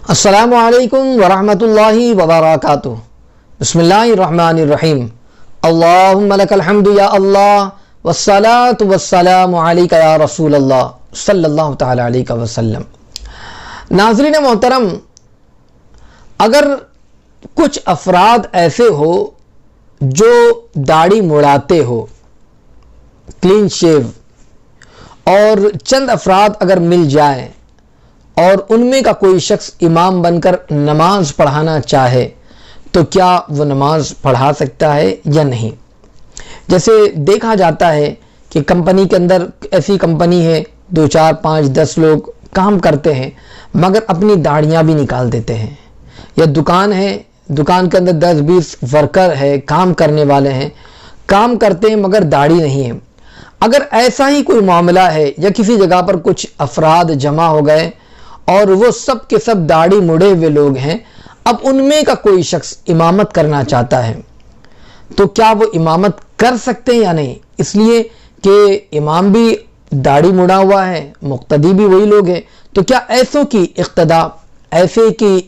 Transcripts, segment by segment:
السلام علیکم ورحمۃ اللہ وبرکاتہ۔ بسم اللہ الرحمن الرحیم۔ اللہم لک الحمد یا اللہ والصلاة والسلام علیک یا رسول اللہ صلی اللہ تعالی علیہ وسلم۔ ناظرین محترم، اگر کچھ افراد ایسے ہو جو داڑھی مڑاتے ہو، کلین شیو، اور چند افراد اگر مل جائیں اور ان میں کا کوئی شخص امام بن کر نماز پڑھانا چاہے تو کیا وہ نماز پڑھا سکتا ہے یا نہیں؟ جیسے دیکھا جاتا ہے کہ کمپنی کے اندر ایسی کمپنی ہے، 2 4 5 10 لوگ کام کرتے ہیں مگر اپنی داڑھیاں بھی نکال دیتے ہیں، یا دکان ہے، دکان کے اندر 10 20 ورکر ہے، کام کرنے والے ہیں، کام کرتے ہیں مگر داڑھی نہیں ہے۔ اگر ایسا ہی کوئی معاملہ ہے یا کسی جگہ پر کچھ افراد جمع ہو گئے اور وہ سب کے سب داڑھی مڑے ہوئے لوگ ہیں، اب ان میں کا کوئی شخص امامت کرنا چاہتا ہے تو کیا وہ امامت کر سکتے ہیں یا نہیں؟ اس لیے کہ امام بھی داڑھی مڑا ہوا ہے، مقتدی بھی وہی لوگ ہیں، تو کیا ایسے کی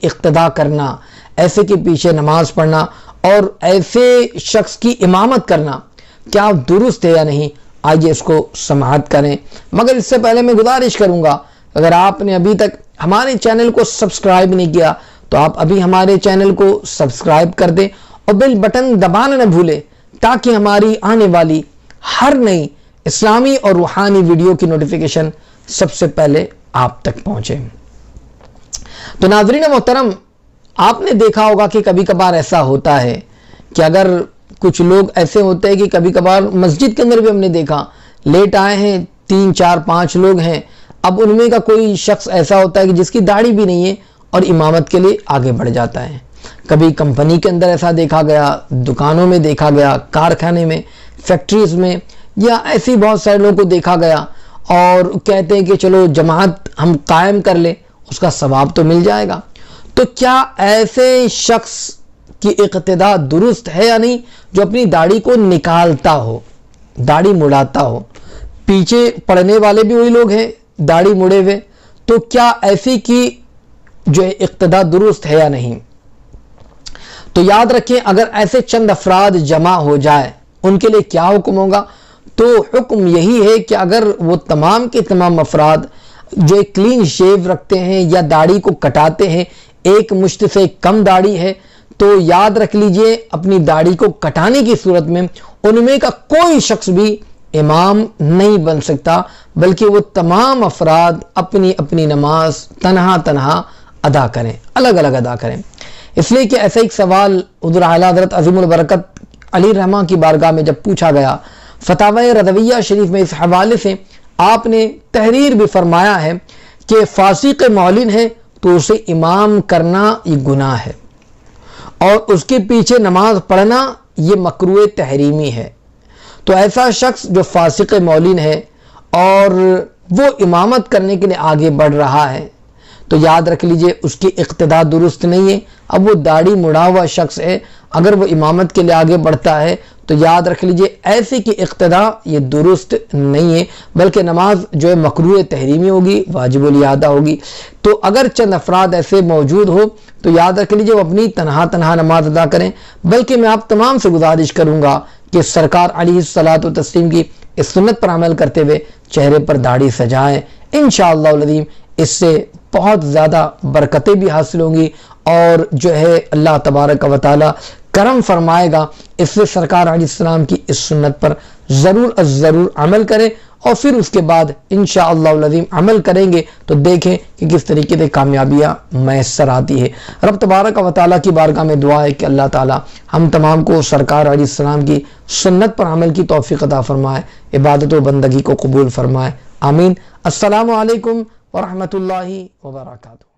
اقتداء کرنا، ایسے کے پیچھے نماز پڑھنا اور ایسے شخص کی امامت کرنا کیا درست ہے یا نہیں؟ آئیے اس کو سماعت کریں، مگر اس سے پہلے میں گزارش کروں گا، اگر آپ نے ابھی تک ہمارے چینل کو سبسکرائب نہیں کیا تو آپ ابھی ہمارے چینل کو سبسکرائب کر دیں اور بیل بٹن دبانا نہ بھولیں تاکہ ہماری آنے والی ہر نئی اسلامی اور روحانی ویڈیو کی نوٹیفیکیشن سب سے پہلے آپ تک پہنچے۔ تو ناظرین محترم، آپ نے دیکھا ہوگا کہ کبھی کبھار ایسا ہوتا ہے کہ اگر کچھ لوگ ایسے ہوتے ہیں کہ کبھی کبھار مسجد کے اندر بھی ہم نے دیکھا لیٹ آئے ہیں، 3 4 5 لوگ ہیں، اب ان میں کا کوئی شخص ایسا ہوتا ہے کہ جس کی داڑھی بھی نہیں ہے اور امامت کے لیے آگے بڑھ جاتا ہے۔ کبھی کمپنی کے اندر ایسا دیکھا گیا، دکانوں میں دیکھا گیا، کارخانے میں، فیکٹریز میں، یا ایسی بہت سارے لوگوں کو دیکھا گیا اور کہتے ہیں کہ چلو جماعت ہم قائم کر لیں، اس کا ثواب تو مل جائے گا۔ تو کیا ایسے شخص کی اقتداء درست ہے یا نہیں جو اپنی داڑھی کو نکالتا ہو، داڑھی مڑاتا ہو؟ پیچھے پڑھنے والے بھی وہی لوگ ہیں داڑھی مڑے ہوئے، تو کیا ایسی کی جو اقتداء درست ہے یا نہیں؟ تو یاد رکھیں، اگر ایسے چند افراد جمع ہو جائے ان کے لیے کیا حکم ہوگا؟ تو حکم یہی ہے کہ اگر وہ تمام کے تمام افراد جو ایک کلین شیو رکھتے ہیں یا داڑھی کو کٹاتے ہیں، ایک مشت سے کم داڑھی ہے، تو یاد رکھ لیجئے اپنی داڑھی کو کٹانے کی صورت میں ان میں کا کوئی شخص بھی امام نہیں بن سکتا، بلکہ وہ تمام افراد اپنی اپنی نماز تنہا ادا کریں، الگ الگ ادا کریں۔ اس لیے کہ ایسا ایک سوال حضور اعلیٰ حضرت عظیم البرکت علی رحمہ کی بارگاہ میں جب پوچھا گیا، فتاوی رضویہ شریف میں اس حوالے سے آپ نے تحریر بھی فرمایا ہے کہ فاسق معلن ہے تو اسے امام کرنا یہ گناہ ہے، اور اس کے پیچھے نماز پڑھنا یہ مکروہ تحریمی ہے۔ تو ایسا شخص جو فاسق معلن ہے اور وہ امامت کرنے کے لیے آگے بڑھ رہا ہے تو یاد رکھ لیجئے اس کی اقتداء درست نہیں ہے۔ اب وہ داڑھی مڑا ہوا شخص ہے، اگر وہ امامت کے لیے آگے بڑھتا ہے تو یاد رکھ لیجئے ایسے کی اقتداء یہ درست نہیں ہے، بلکہ نماز جو ہے مکروہ تحریمی ہوگی، واجب الاعادہ ہوگی۔ تو اگر چند افراد ایسے موجود ہو تو یاد رکھ لیجئے وہ اپنی تنہا نماز ادا کریں، بلکہ میں آپ تمام سے گزارش کروں گا کہ سرکار علیہ الصلوۃ والتسلیم کی اس سنت پر عمل کرتے ہوئے چہرے پر داڑھی سجائیں، انشاءاللہ العظیم اس سے بہت زیادہ برکتیں بھی حاصل ہوں گی اور جو ہے اللہ تبارک و تعالی کرم فرمائے گا۔ اس سے سرکار علیہ السلام کی اس سنت پر ضرور عمل کریں، اور پھر اس کے بعد انشاءاللہ العظیم عمل کریں گے تو دیکھیں کہ کس طریقے سے کامیابیاں میسر آتی ہے۔ رب تبارک و تعالیٰ کی بارگاہ میں دعا ہے کہ اللہ تعالیٰ ہم تمام کو سرکار علیہ السلام کی سنت پر عمل کی توفیق عطا فرمائے، عبادت و بندگی کو قبول فرمائے، آمین۔ السلام علیکم ورحمۃ اللہ وبرکاتہ۔